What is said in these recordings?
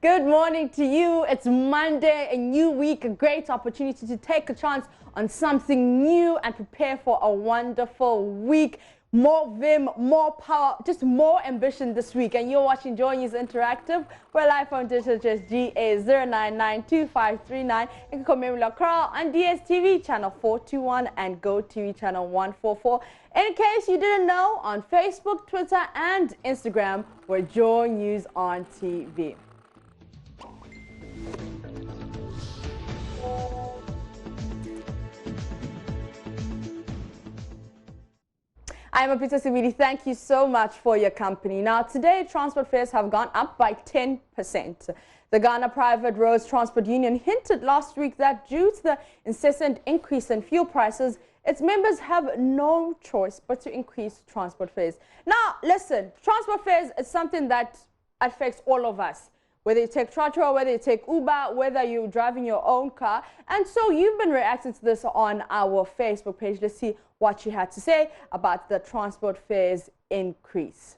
Good morning to you. It's Monday, a new week, a great opportunity to take a chance on something new and prepare for a wonderful week. More vim, more power, just more ambition this week. And you're watching JoyNews Interactive. We're live on digital just GA0992539. You can come in with Carl on DSTV channel 421 and GoTV channel 144. In case you didn't know, on Facebook, Twitter, and Instagram, we're JoyNews on TV. I'm Apita Sibidi. Thank you so much for your company. Now, today, transport fares have gone up by 10%. The Ghana Private Roads Transport Union hinted last week that due to the incessant increase in fuel prices, its members have no choice but to increase transport fares. Now, listen, transport fares is something that affects all of us. Whether you take Trotro, whether you take Uber, whether you're driving your own car. And so you've been reacting to this on our Facebook page. Let's see what you had to say about the transport fares increase.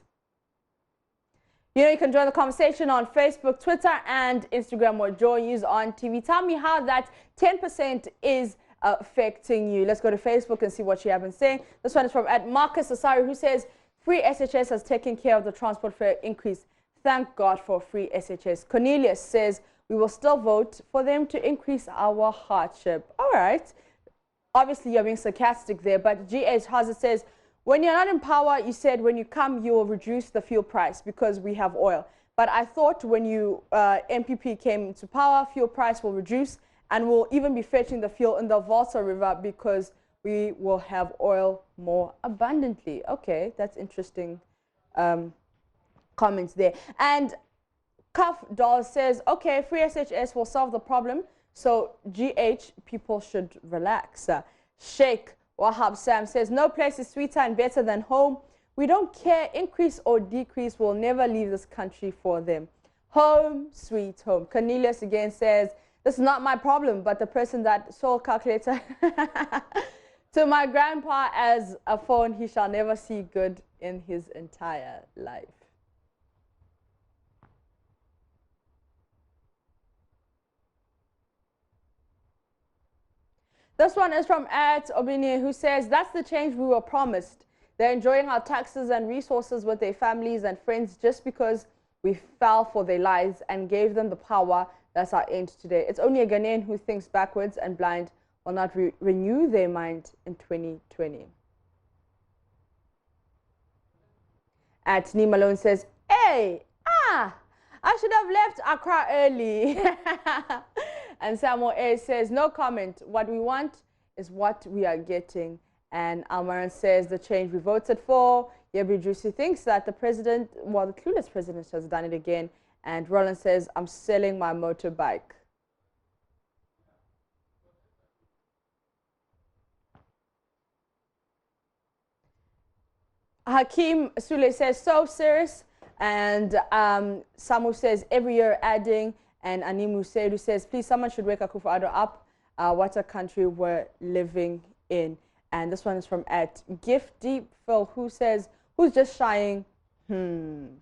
You can join the conversation on Facebook, Twitter, and Instagram or JoyNews on TV. Tell me how that 10% is affecting you. Let's go to Facebook and see what you have been saying. This one is from Marcus Asari, who says, free SHS has taken care of the transport fare increase. Thank God for free SHS. Cornelius says, we will still vote for them to increase our hardship. All right. Obviously, you're being sarcastic there, but GH Hazard says, when you're not in power, you said when you come, you will reduce the fuel price because we have oil. But I thought when you MPP came into power, fuel price will reduce and we'll even be fetching the fuel in the Volta River because we will have oil more abundantly. Okay, that's interesting. Comments there. And Cuff Doll says, okay, free SHS will solve the problem, so GH people should relax. Sheikh Wahab Sam says, no place is sweeter and better than home. We don't care, increase or decrease, will never leave this country for them. Home, sweet home. Cornelius again says, this is not my problem, but the person that sold calculator to my grandpa as a phone, he shall never see good in his entire life. This one is from Obini, who says, that's the change we were promised. They're enjoying our taxes and resources with their families and friends just because we fell for their lies and gave them the power. That's our end today. It's only a Ghanaian who thinks backwards and blind will not renew their mind in 2020. Anthony Malone says, hey, I should have left Accra early. And Samuel A says, no comment. What we want is what we are getting. And Almaran says, the change we voted for. Yebi Juicy thinks that the president, well, the clueless president has done it again. And Roland says, I'm selling my motorbike. Hakeem Sule says, so serious. And Samu says, every year adding. And Animu Seidu says, please, someone should wake Akufo-Addo up. What a country we're living in. And this one is from Gift Deep Phil, who says, who's just shying? This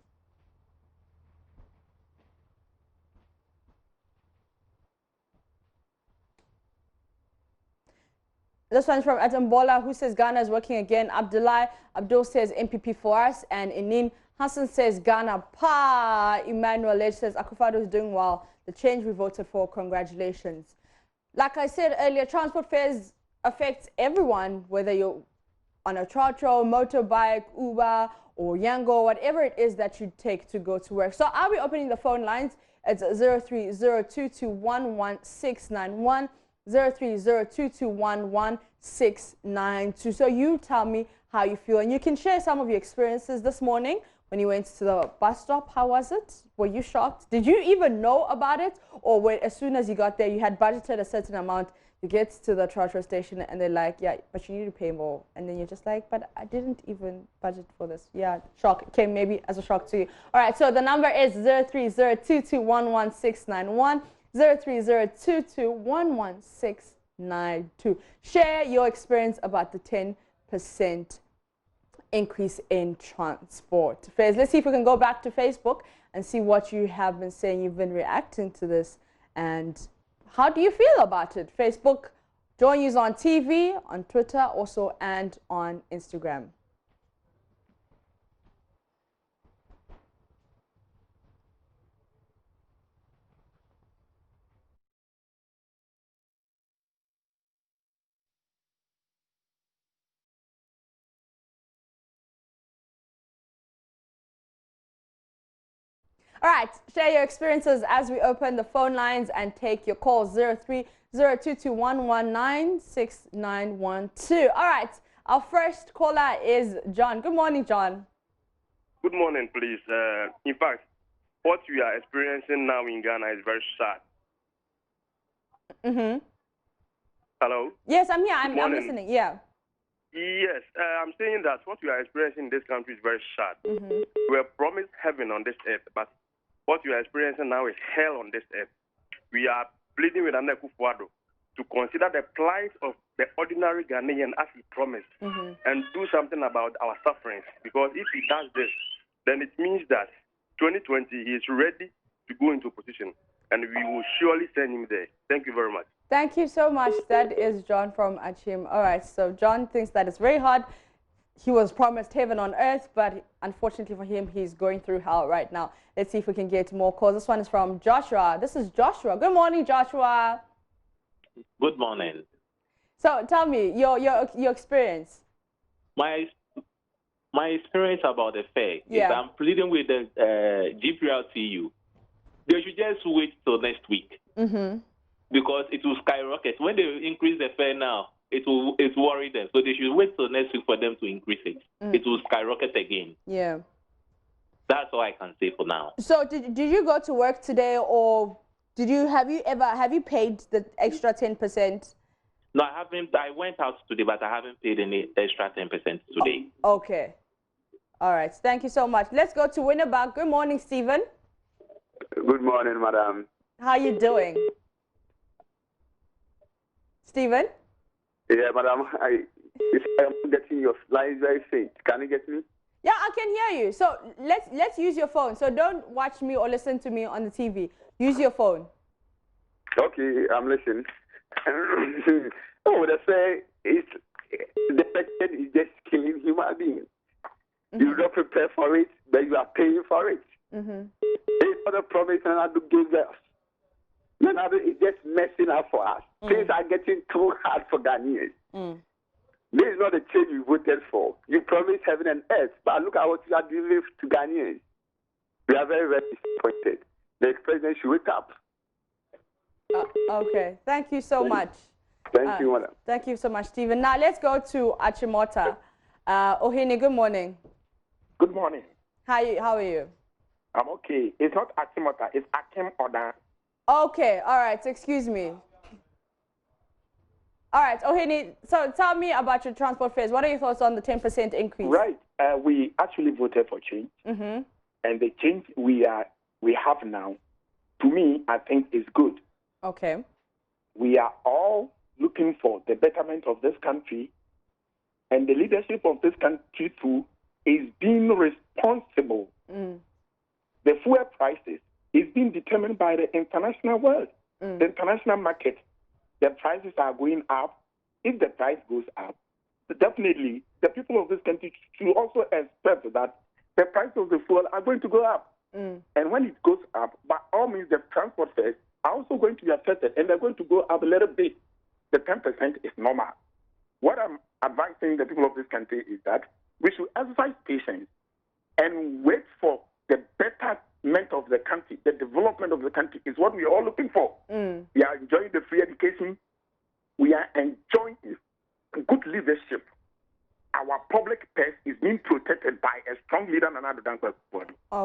one's from Atambola, who says Ghana is working again. Abdul says MPP for us. And Inin Hassan says Ghana pa. Emmanuel Edge says Akufo-Addo is doing well. The change we voted for, congratulations. Like I said earlier, transport fares affect everyone, whether you're on a Trotro, motorbike, Uber, or Yango, whatever it is that you take to go to work. So I'll be opening the phone lines. It's 0302211691, 0302211692. So you tell me how you feel, and you can share some of your experiences this morning. When you went to the bus stop, how was it? Were you shocked? Did you even know about it? Or as soon as you got there, you had budgeted a certain amount, you get to the Trotro station and they're like, yeah, but you need to pay more. And then you're just like, but I didn't even budget for this. Yeah, shock. It came maybe as a shock to you. All right, so the number is 0302211691, 0302211692. Share your experience about the 10% increase in transport fares. Let's see if we can go back to Facebook and see what you have been saying. You've been reacting to this, and how do you feel about it? Facebook, JoyNews on TV, on Twitter also, and on Instagram. All right, share your experiences as we open the phone lines and take your calls. 030221196912. All right, our first caller is John. Good morning, John. Good morning, please. In fact, what we are experiencing now in Ghana is very sad. Hello? Yes, I'm here. I'm listening. Yeah. Yes, I'm saying that what we are experiencing in this country is very sad. We were promised heaven on this earth, but what we are experiencing now is hell on this earth. We are pleading with Nana Akufo-Addo to consider the plight of the ordinary Ghanaian as he promised and do something about our sufferings. Because if he does this, then it means that 2020 he is ready to go into position, and we will surely send him there. Thank you very much. Thank you so much. That is John from Achim. All right, so John thinks that it's very hard. He was promised heaven on earth, but unfortunately for him, he's going through hell right now. Let's see if we can get more calls. This one is from Joshua. This is Joshua. Good morning, Joshua. Good morning. So tell me your experience. My experience about the fare is I'm pleading with the GPRTU. They should just wait till next week because it will skyrocket. When they increase the fare now, it's worry them. So they should wait till next week for them to increase it. It will skyrocket again. Yeah. That's all I can say for now. So did you go to work today, or have you paid the extra 10%? No, I haven't. I went out today, but I haven't paid any extra 10% today. Oh, okay. All right. Thank you so much. Let's go to Winnebago. Good morning, Stephen. Good morning, madam. How are you doing? Stephen? Yeah, madam. I'm getting your slides very faint. Can you get me? Yeah, I can hear you. So let's use your phone. So don't watch me or listen to me on the TV. Use your phone. Okay, I'm listening. Oh, they say it's the person is just killing human beings. You don't prepare for it, but you are paying for it. It's not a promise and I do give us. It's just messing up for us. Things are getting too hard for Ghanaians. This is not the change we voted for. You promised heaven and earth, but look at what you are doing to Ghanaians. We are very, very disappointed. The president should wake up. Okay. Thank you so much. Thank you, madam. Thank you so much, Stephen. Now let's go to Achimota. Ohene, good morning. Good morning. How are you? I'm okay. It's not Achimota, it's Akim Oda. Okay, all right. Excuse me. All right, Ohene, so tell me about your transport fares. What are your thoughts on the 10% increase? Right. We actually voted for change. And the change we have now, to me, I think is good. Okay. We are all looking for the betterment of this country, and the leadership of this country too is being responsible. The fuel prices is being determined by the international world, the international market. The prices are going up. If the price goes up, definitely the people of this country should also expect that the price of the fuel are going to go up. And when it goes up, by all means, the transport fares are also going to be affected, and they're going to go up a little bit. The 10% is normal. What I'm advising the people of this country is that we should exercise patience and wait for the betterment of the country. The development of the country is what we are all looking for. We are enjoying the free education. We are enjoying good leadership. Our public purse is being protected by a strong leader, and another than God.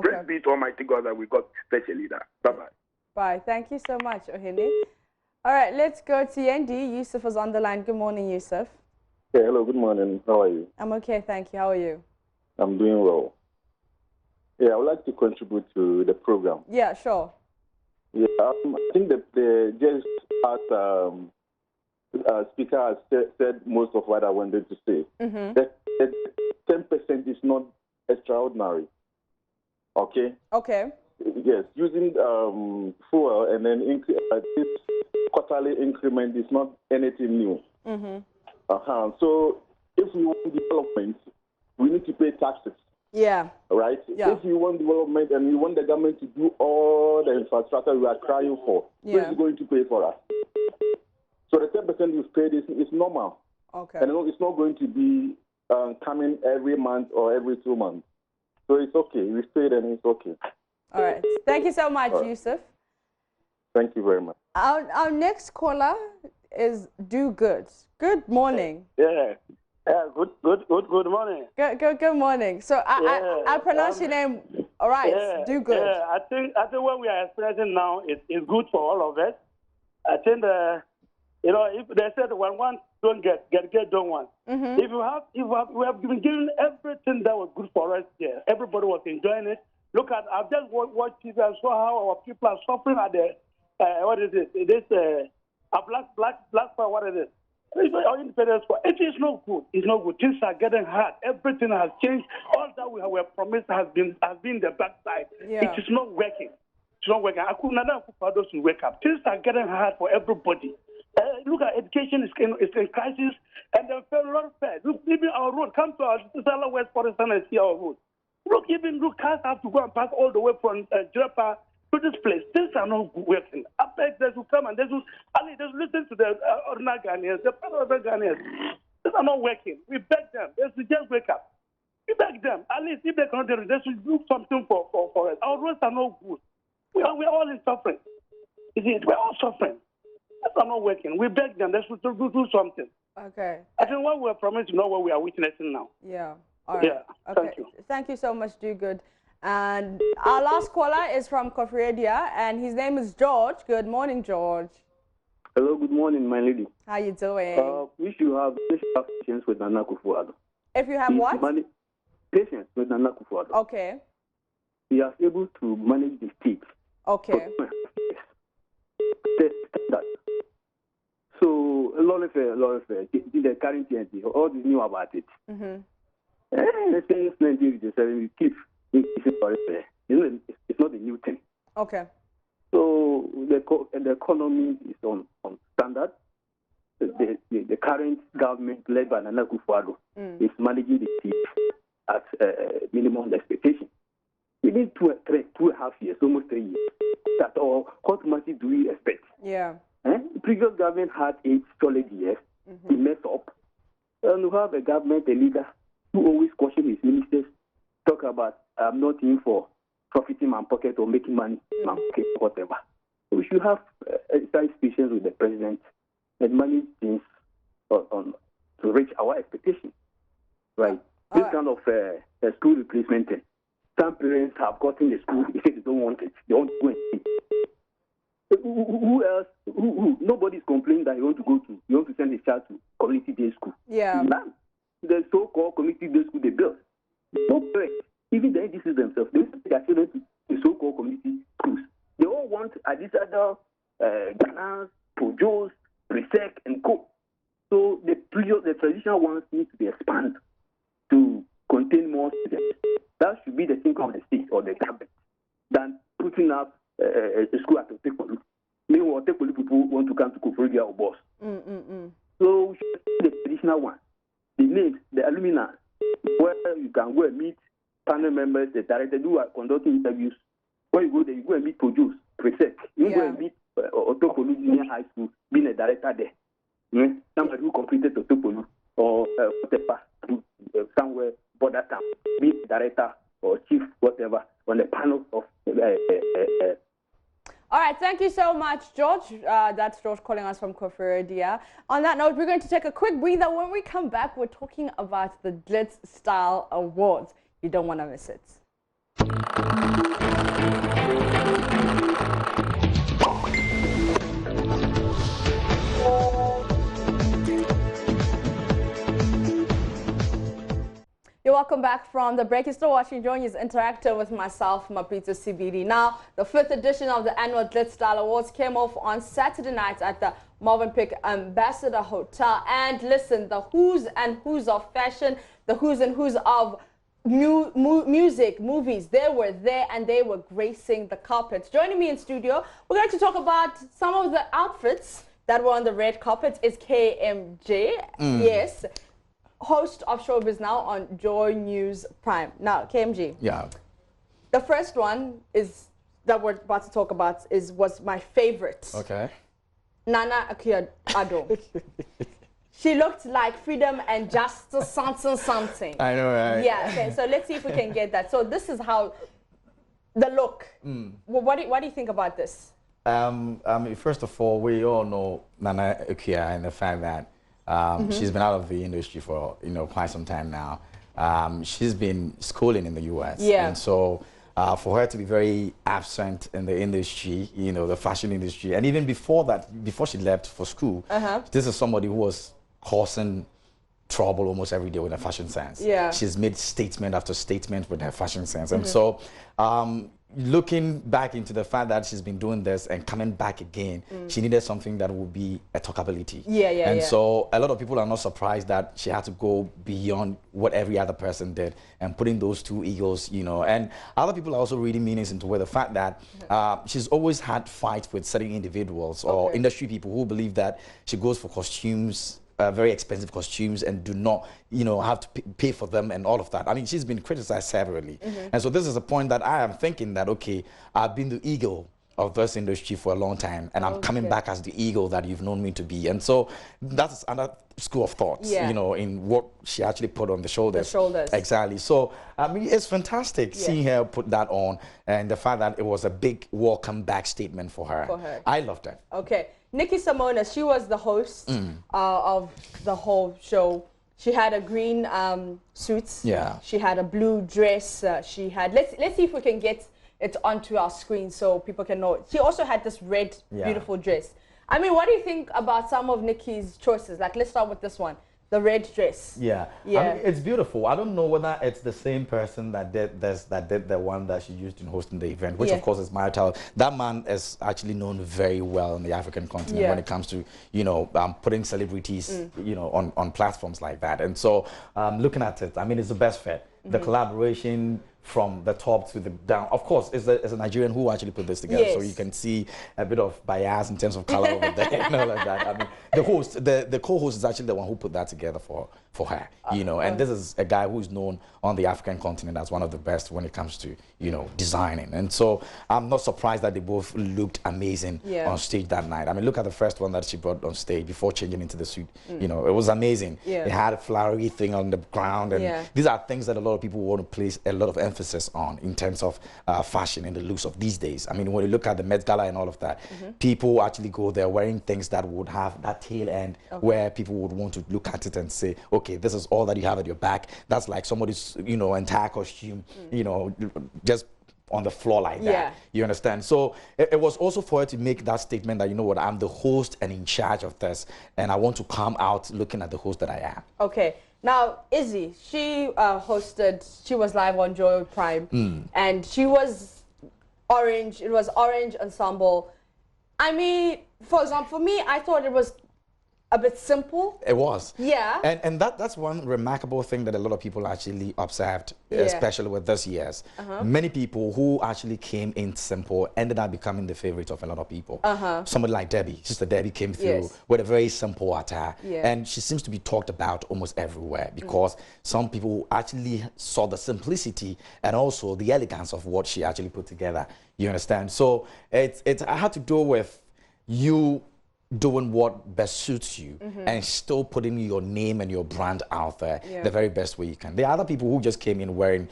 Praise be to Almighty God that we got such a leader. Bye-bye. Bye. Thank you so much, Ohene. All right, let's go to Yendi. Yusuf is on the line. Good morning, Yusuf. Yeah, hello, good morning. How are you? I'm okay, thank you. How are you? I'm doing well. Yeah, I would like to contribute to the program. Yeah, sure. Yeah, I think that they just asked speaker has said most of what I wanted to say. That 10% is not extraordinary. Okay? Okay. Yes, using fuel and then this quarterly increment is not anything new. So if we want development, we need to pay taxes. Yeah. Right? Yeah. If you want development and you want the government to do all the infrastructure we are crying for, who is going to pay for us? So the 10% you've paid is normal. Okay. And it's not going to be coming every month or every 2 months. So it's okay. We've paid and it's okay. All right. Thank you so much, Yusuf. Thank you very much. Our next caller is Do Good. Good morning. Yeah. Good morning. Good morning. So I pronounce your name all right. Yeah, Do Good. Yeah, I think what we are experiencing now is good for all of us. I think if they said when one don't get don't want. If we have been given everything that was good for us here, everybody was enjoying it. Look at I've just watched TV and saw how our people are suffering at the what is it? This black what is it? It is not good. It's not good. Things are getting hard. Everything has changed. All that we were promised has been the backside. Yeah. It is not working. It's not working. I could not for those to wake up. Things are getting hard for everybody. Look at education is in crisis, and the federal fair. Look, even our road. Come to our West Forest and see our road. Look, cars have to go and pass all the way from Japa to this place. Things are not working. I beg they should come and they should listen to the ordinary Ghanaians, the other Ghanaians. Things are not working. We beg them. They should just wake up. We beg them. At least if they cannot do it, they should do something for us. Our roads are not good. We are all in suffering. We're all suffering. Things are not working. We beg them. They should do something. Okay. I think what we are promised is not what we are witnessing now. Yeah. All right. Yeah. Okay. Thank you. Thank you so much, Do Good. And our last caller is from Kofredia, and his name is George. Good morning, George. Hello, good morning, my lady. How you doing? We should have patience with Nana Akufo-Addo. If you have what? Patience with Nana Akufo-Addo. Okay. He is able to manage the state. Okay. That. So, a lot of the current TNT, all this new about it. Since 1987, we keep it's not a new thing. Okay. So the economy is on standard. The current government led by Nana Akufo-Addo is managing the state at minimum expectation. Within 2.5 years, almost 3 years. That's all. What much do we expect? Yeah. The previous government had 8 solid years to mess up. And you have a government, a leader, who always caution his ministers, talk about I'm not in for profiting my pocket or making money in my pocket, whatever. So we should have exercise patience with the president and manage things to reach our expectations. Right? This kind of school replacement thing. Some parents have gotten the school, they say they don't want it. They want to go and see. Who else? Who? Nobody's complaining that you want to send his child to community day school. Yeah. None. The so-called community day school they built. No parents, even the NDCs themselves, they send their children to the so-called community schools. They all want additional Ghanaians, Pojos, Presec, and Co. So the traditional ones need to be expanded to contain more students. That should be the thinking of the state or the government than putting up a school at Otekolu. Meanwhile, Otekolu people want to come to Kofredia or Boss. So we should see the traditional one, the names, the alumni, where you can go and meet panel members, the director who are conducting interviews. When you go there, you go and meet Pojos, Presec. You go and meet Otekolu Junior High School, being a director there. Somebody who completed Otekolu or whatever, somewhere border town, be director or chief, whatever, on the panel of. All right, thank you so much, George. That's George calling us from Kofredia. On that note, we're going to take a quick breather. When we come back, we're talking about the Glitz Style Awards. You don't want to miss it. You're welcome back from the break. You're still watching JoyNews Interactive with myself, Mapito CBD. Now, the 5th edition of the annual Glitz Style Awards came off on Saturday night at the Movenpick Ambassador Hotel. And listen, the who's and who's of fashion, the who's and who's of music, movies, they were there and they were gracing the carpet. Joining me in studio, we're going to talk about some of the outfits that were on the red carpet is KMJ. Yes. Host of Showbiz Now on JoyNews Prime. Now, KMG. Yeah. The first one is that we're about to talk about was my favorite. Okay. Nana Akua-Addo. She looked like freedom and justice something. I know, right? Yeah. Okay. So let's see if we can get that. So this is how the look. Well, what do you think about this? First of all, we all know Nana Akua and the fact that she's been out of the industry for quite some time now. She's been schooling in the U.S. Yeah. And so for her to be very absent in the industry, the fashion industry, and even before that, before she left for school, this is somebody who was causing trouble almost every day with her fashion sense. Yeah. She's made statement after statement with her fashion sense. And so looking back into the fact that she's been doing this and coming back again, she needed something that would be a talkability. And so a lot of people are not surprised that she had to go beyond what every other person did and putting those two egos, and other people are also reading meanings into where the fact that she's always had fights with certain individuals or industry people who believe that she goes for costumes, very expensive costumes, and do not, have to pay for them and all of that. I mean, she's been criticized severally. And so this is a point that I am thinking that, okay, I've been the ego of this industry for a long time, and I'm coming back as the ego that you've known me to be. And so that's another school of thought, in what she actually put on the shoulders. The shoulders. Exactly. So, I mean, it's fantastic seeing her put that on, and the fact that it was a big welcome back statement for her. I loved it. Okay. Nikki Simona, she was the host of the whole show. She had a green suit. Yeah. She had a blue dress. She had, let's see if we can get it onto our screen so people can know. She also had this red, beautiful dress. I mean, what do you think about some of Nikki's choices? Like, let's start with this one. The red dress. Yeah. I mean, it's beautiful. I don't know whether it's the same person that did this, that did the one that she used in hosting the event, which of course is marital. That man is actually known very well in the African continent when it comes to, putting celebrities, on platforms like that. And so looking at it, I mean, it's the best fit. The collaboration from the top to the down. Of course, it's a Nigerian who actually put this together, so you can see a bit of bias in terms of color over there and all like that. I mean, the host, the co-host is actually the one who put that together for her, and this is a guy who's known on the African continent as one of the best when it comes to, designing. And so I'm not surprised that they both looked amazing on stage that night. I mean, look at the first one that she brought on stage before changing into the suit. It was amazing. It had a flowery thing on the ground, and these are things that a lot of people want to place a lot of emphasis on in terms of fashion and the looks of these days. I mean, when you look at the Met Gala and all of that, people actually go there wearing things that would have that tail end where people would want to look at it and say, okay, this is all that you have at your back. That's like somebody's, entire costume, just on the floor like that. You understand? So it was also for her to make that statement that, I'm the host and in charge of this, and I want to come out looking at the host that I am. Okay. Now, Izzy, she she was live on Joy Prime, and she was orange. It was orange ensemble. I mean, for example, for me, I thought it was a bit simple. It was. Yeah. And that's one remarkable thing that a lot of people actually observed, especially with this year's. Many people who actually came in simple ended up becoming the favorite of a lot of people. Somebody like Debbie, Sister Debbie came through with a very simple attire. And she seems to be talked about almost everywhere because some people actually saw the simplicity and also the elegance of what she actually put together. You understand? So it had to do with you doing what best suits you and still putting your name and your brand out there the very best way you can. There are other people who just came in wearing,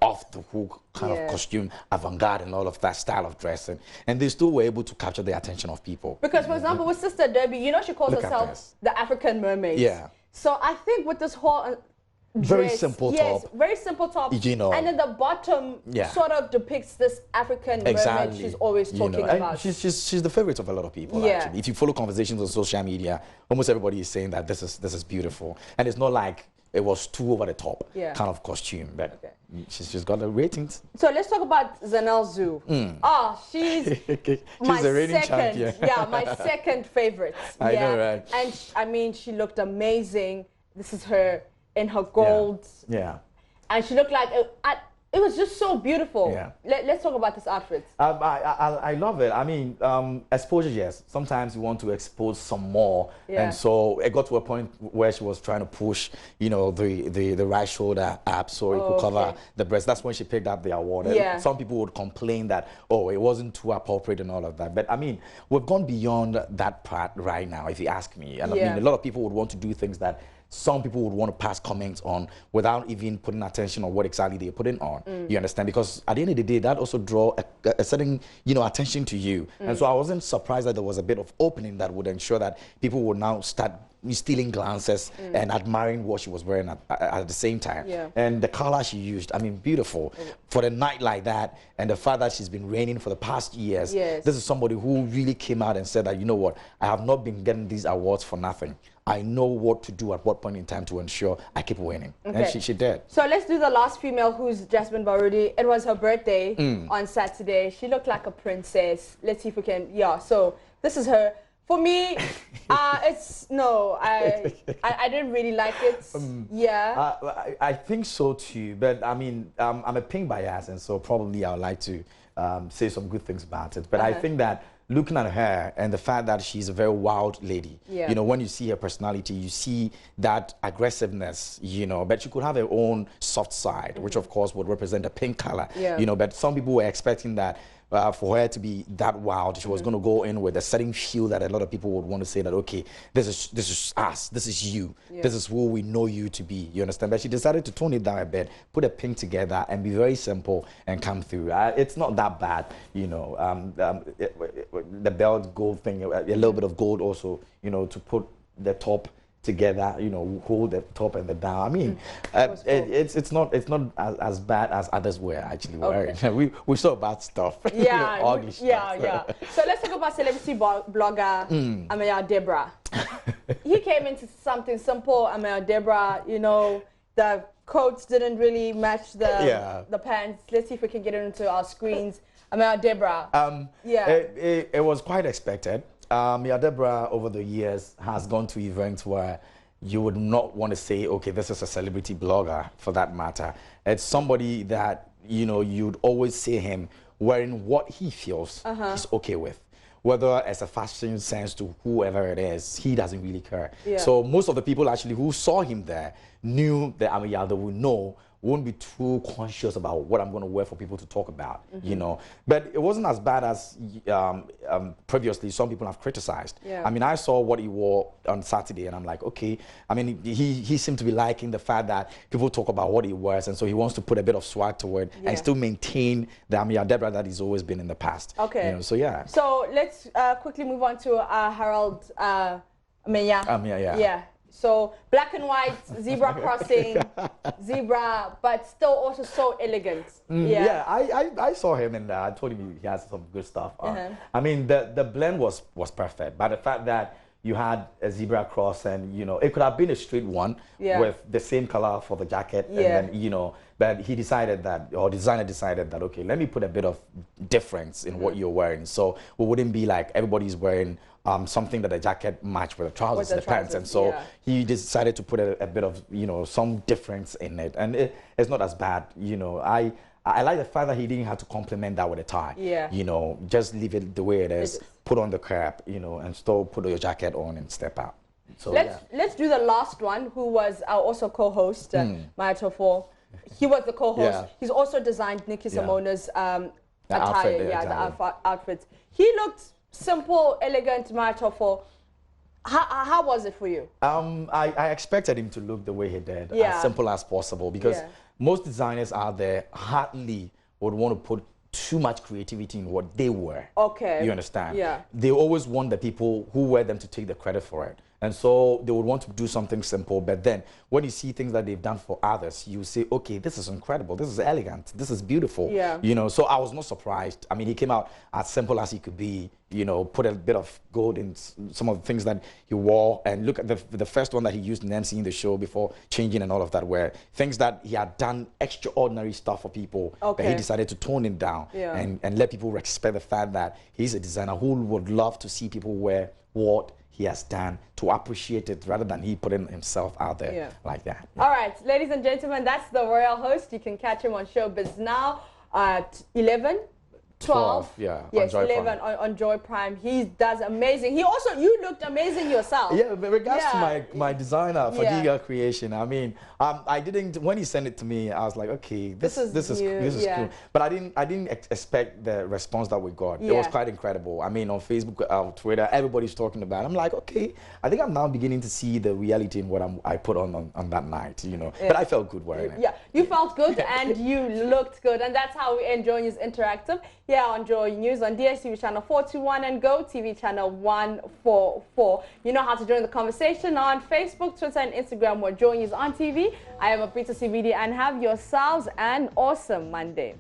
off the hook kind of costume, avant-garde and all of that style of dressing, and they still were able to capture the attention of people. Because, for example, with Sister Debbie, she calls herself the African mermaid. Yeah. So I think with this whole very simple top. Yes, very simple top. And then the bottom sort of depicts this African mermaid she's always talking about. She's the favorite of a lot of people, actually. If you follow conversations on social media, almost everybody is saying that this is beautiful. And it's not like it was too over the top kind of costume. But she's got the ratings. So let's talk about Zanelle Zhu. Oh, she's my the reigning second, champion. my second favorite. I know, right? And I mean, she looked amazing. This is her in her gold. Yeah. And she looked like it was just so beautiful. Yeah. Let's talk about this outfit. I love it. I mean, exposure, yes. Sometimes you want to expose some more. And so it got to a point where she was trying to push, you know, the right shoulder up so it could cover the breast. That's when she picked up the award. And some people would complain that, oh, it wasn't too appropriate and all of that. But I mean, we've gone beyond that part right now, if you ask me. And I mean, a lot of people would want to do things that some people would want to pass comments on without even putting attention on what exactly they're putting on. You understand? Because at the end of the day, that also draw a certain, you know, attention to you. And so I wasn't surprised that there was a bit of opening that would ensure that people would now start stealing glances and admiring what she was wearing at the same time. And the color she used, I mean, beautiful. For a night like that, and the fact that she's been reigning for the past years, this is somebody who really came out and said that, you know what, I have not been getting these awards for nothing. I know what to do at what point in time to ensure I keep winning. And she did. So let's do the last female, who's Jasmine Barudi. It was her birthday on Saturday. She looked like a princess. Let's see if we can, so this is her. For me, it's, no, I didn't really like it. I think so too, but I mean, I'm a pink bias, and so probably I would like to say some good things about it. But I think that looking at her and the fact that she's a very wild lady, you know, when you see her personality, you see that aggressiveness, you know, but she could have her own soft side, which of course would represent the pink color, you know, but some people were expecting that for her to be that wild, she was going to go in with a certain feel that a lot of people would want to say that, okay, this is us, this is you, this is who we know you to be, you understand? But she decided to tone it down a bit, put a pink together and be very simple and come through. It's not that bad, you know, the belt gold thing, a little bit of gold also, you know, to put the top together, you know, hold the top and the down. I mean, it's not as bad as others were actually wearing. We saw bad stuff. You know, ugly stuff. So let's talk about celebrity blogger Amaya Debra. He came into something simple. Amaya Debra, you know, the coats didn't really match the pants. Let's see if we can get it into our screens. Amaya Debra. It was quite expected. Amaya Debra over the years has gone to events where you would not want to say, okay, this is a celebrity blogger for that matter. It's somebody that, you know, you'd always see him wearing what he feels he's okay with. Whether as a fashion sense to whoever it is, he doesn't really care. So most of the people actually who saw him there knew that Amaya would know, won't be too conscious about what I'm going to wear for people to talk about, you know. But it wasn't as bad as previously some people have criticized. I mean, I saw what he wore on Saturday and I'm like, okay. I mean, he seemed to be liking the fact that people talk about what he wears, and so he wants to put a bit of swag to it and still maintain the Amaya Debra that he's always been in the past. You know, so yeah. So let's quickly move on to Harold Amaya. So black and white, zebra crossing, zebra, but still also so elegant. I saw him and I told him he has some good stuff. I mean, the blend was perfect, but the fact that you had a zebra cross and, you know, it could have been a straight one with the same color for the jacket and then, you know, but he decided that, or designer decided that, okay, let me put a bit of difference in what you're wearing. So we wouldn't be like everybody's wearing something that the jacket matched with the trousers and the pants. And so he decided to put a bit of, you know, some difference in it. And it's not as bad, you know. I like the fact that he didn't have to complement that with a tie. You know, just leave it the way it is, put on the cap, you know, and still put your jacket on and step out. So let's do the last one, who was our also co-host, Maya Tofo. He was the co-host. He's also designed Nikki Simona's attire, the outfits. He looked simple, elegant, Maya Tofo. How was it for you? I expected him to look the way he did, as simple as possible, because most designers out there hardly would want to put too much creativity in what they wear. You understand? They always want the people who wear them to take the credit for it. And so they would want to do something simple, but then when you see things that they've done for others, you say, okay, this is incredible, this is elegant, this is beautiful. Yeah. You know, so I was not surprised. I mean, he came out as simple as he could be, you know, put a bit of gold in some of the things that he wore, and look at the first one that he used in emceeing the show before changing and all of that, were things that he had done extraordinary stuff for people, but he decided to tone it down and let people respect the fact that he's a designer who would love to see people wear what he has done, to appreciate it rather than he putting himself out there like that. All right, ladies and gentlemen, that's the royal host. You can catch him on Showbiz Now at 11. 12, yes, 11 on Joy Prime. He does amazing. He also, you looked amazing yourself. Yeah, with regards to my designer, Fadiga Creation, I mean, I didn't, when he sent it to me, I was like, okay, this is cool. But I didn't expect the response that we got. It was quite incredible. I mean, on Facebook, Twitter, everybody's talking about it. I'm like, okay, I think I'm now beginning to see the reality in what I put on that night, you know. But I felt good wearing it. Yeah, you felt good and you looked good, and that's how we end JoyNews Interactive here on Joy News on DSTV channel 421 and Go TV channel 144. You know how to join the conversation on Facebook, Twitter, and Instagram. We're JoyNews on TV. I am Aprita CVD, and have yourselves an awesome Monday.